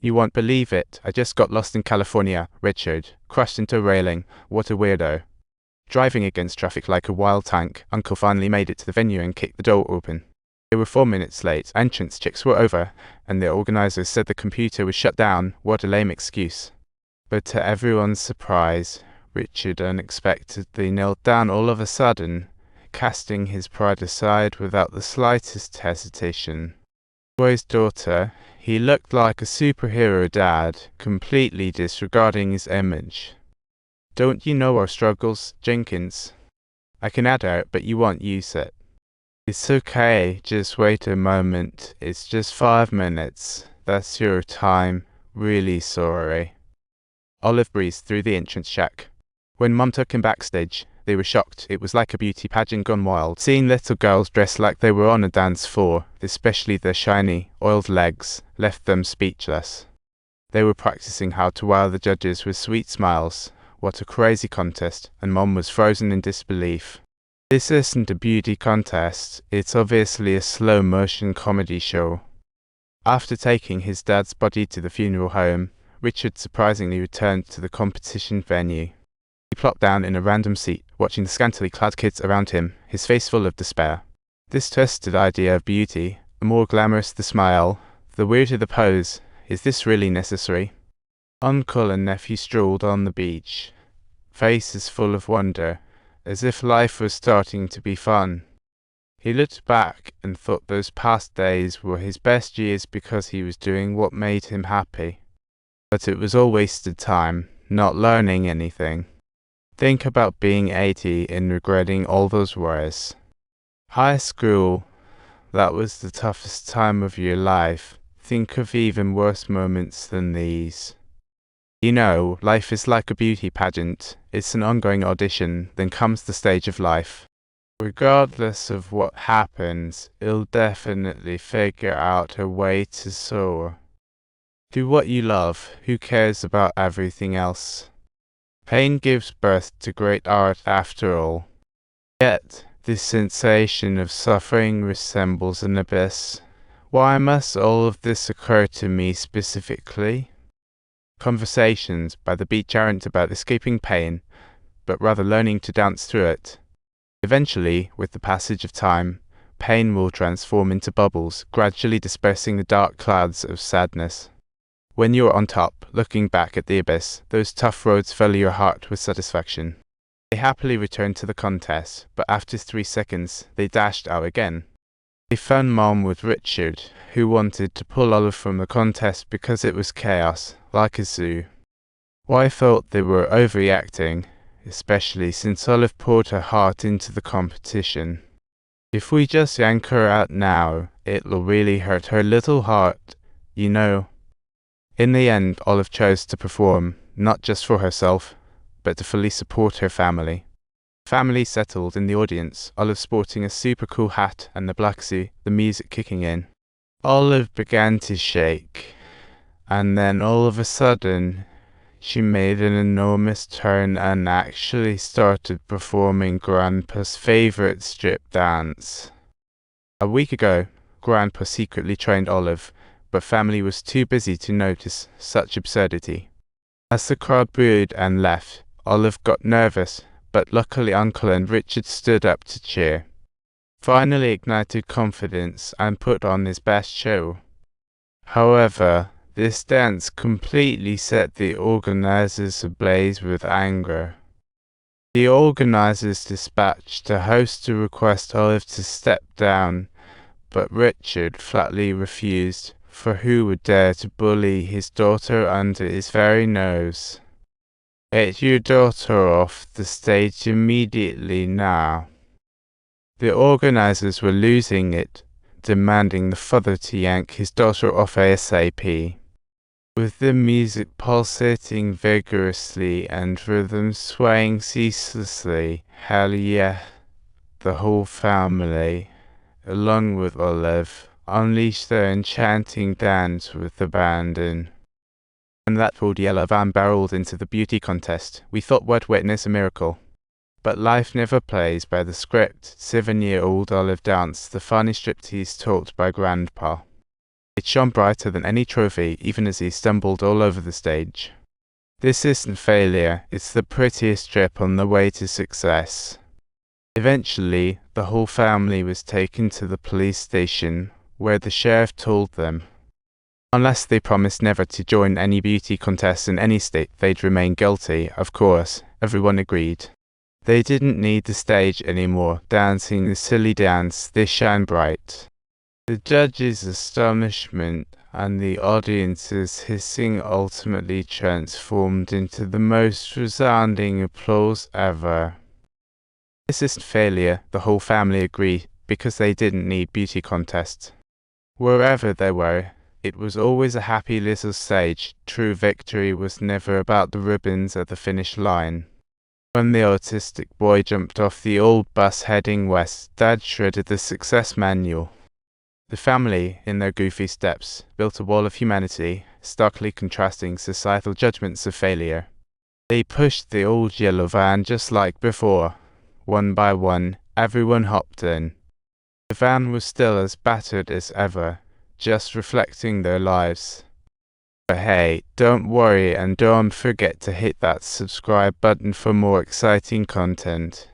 You won't believe it. I just got lost in California, Richard. Crashed into a railing. What a weirdo. Driving against traffic like a wild tank, Uncle finally made it to the venue and kicked the door open. They were 4 minutes late. Entrance checks were over, and the organizers said the computer was shut down. What a lame excuse. But to everyone's surprise, Richard unexpectedly knelt down all of a sudden, casting his pride aside without the slightest hesitation. Boy's daughter, he looked like a superhero dad, completely disregarding his image. Don't you know our struggles, Jenkins? I can add out, but you won't use it. It's okay, just wait a moment. It's just 5 minutes. That's your time. Really sorry. Olive breezed through the entrance shack. When Mum took him backstage, they were shocked. It was like a beauty pageant gone wild. Seeing little girls dressed like they were on a dance floor, especially their shiny, oiled legs, left them speechless. They were practicing how to wow the judges with sweet smiles. What a crazy contest, and Mom was frozen in disbelief. This isn't a beauty contest, it's obviously a slow-motion comedy show. After taking his dad's body to the funeral home, Richard surprisingly returned to the competition venue. He plopped down in a random seat, watching the scantily clad kids around him, his face full of despair. This twisted idea of beauty, the more glamorous the smile, the weirder the pose, is this really necessary? Uncle and nephew strolled on the beach, faces full of wonder, as if life was starting to be fun. He looked back and thought those past days were his best years because he was doing what made him happy. But it was all wasted time, not learning anything. Think about being 80 and regretting all those worries. High school, that was the toughest time of your life. Think of even worse moments than these. You know, life is like a beauty pageant. It's an ongoing audition, then comes the stage of life. Regardless of what happens, you'll definitely figure out a way to soar. Do what you love. Who cares about everything else? Pain gives birth to great art after all. Yet, this sensation of suffering resembles an abyss. Why must all of this occur to me specifically? Conversations by the beach aren't about escaping pain, but rather learning to dance through it. Eventually, with the passage of time, pain will transform into bubbles, gradually dispersing the dark clouds of sadness. When you're on top, looking back at the abyss, those tough roads fill your heart with satisfaction. They happily returned to the contest, but after 3 seconds, they dashed out again. They found Mom with Richard, who wanted to pull Olive from the contest because it was chaos, like a zoo. I thought they were overreacting, especially since Olive poured her heart into the competition. If we just yank her out now, it'll really hurt her little heart, you know. In the end, Olive chose to perform, not just for herself, but to fully support her family. Family settled in the audience, Olive sporting a super cool hat and the black suit, the music kicking in. Olive began to shake, and then all of a sudden, she made an enormous turn and actually started performing Grandpa's favorite strip dance. A week ago, Grandpa secretly trained Olive, but family was too busy to notice such absurdity. As the crowd booed and left, Olive got nervous, but luckily Uncle and Richard stood up to cheer. Finally ignited confidence and put on his best show. However, this dance completely set the organizers ablaze with anger. The organizers dispatched a host to request Olive to step down, but Richard flatly refused, for who would dare to bully his daughter under his very nose? Get your daughter off the stage immediately now. The organizers were losing it, demanding the father to yank his daughter off ASAP. With the music pulsating vigorously and rhythm swaying ceaselessly, hell yeah, the whole family, along with Olive, unleashed their enchanting dance with abandon. And that old yellow van barreled into the beauty contest. We thought we'd witness a miracle. But life never plays by the script. 7-year-old Olive danced the funny striptease taught by Grandpa. It shone brighter than any trophy, even as he stumbled all over the stage. This isn't failure, it's the prettiest trip on the way to success. Eventually, the whole family was taken to the police station, where the sheriff told them, unless they promised never to join any beauty contests in any state, they'd remain guilty. Of course, everyone agreed. They didn't need the stage anymore, dancing the silly dance, they shine bright. The judges' astonishment and the audience's hissing ultimately transformed into the most resounding applause ever. This isn't failure, the whole family agree, because they didn't need beauty contests. Wherever they were, it was always a happy little stage. True victory was never about the ribbons at the finish line. When the autistic boy jumped off the old bus heading west, Dad shredded the success manual. The family, in their goofy steps, built a wall of humanity, starkly contrasting societal judgments of failure. They pushed the old yellow van just like before. One by one, everyone hopped in. The van was still as battered as ever, just reflecting their lives. But hey, don't worry and don't forget to hit that subscribe button for more exciting content.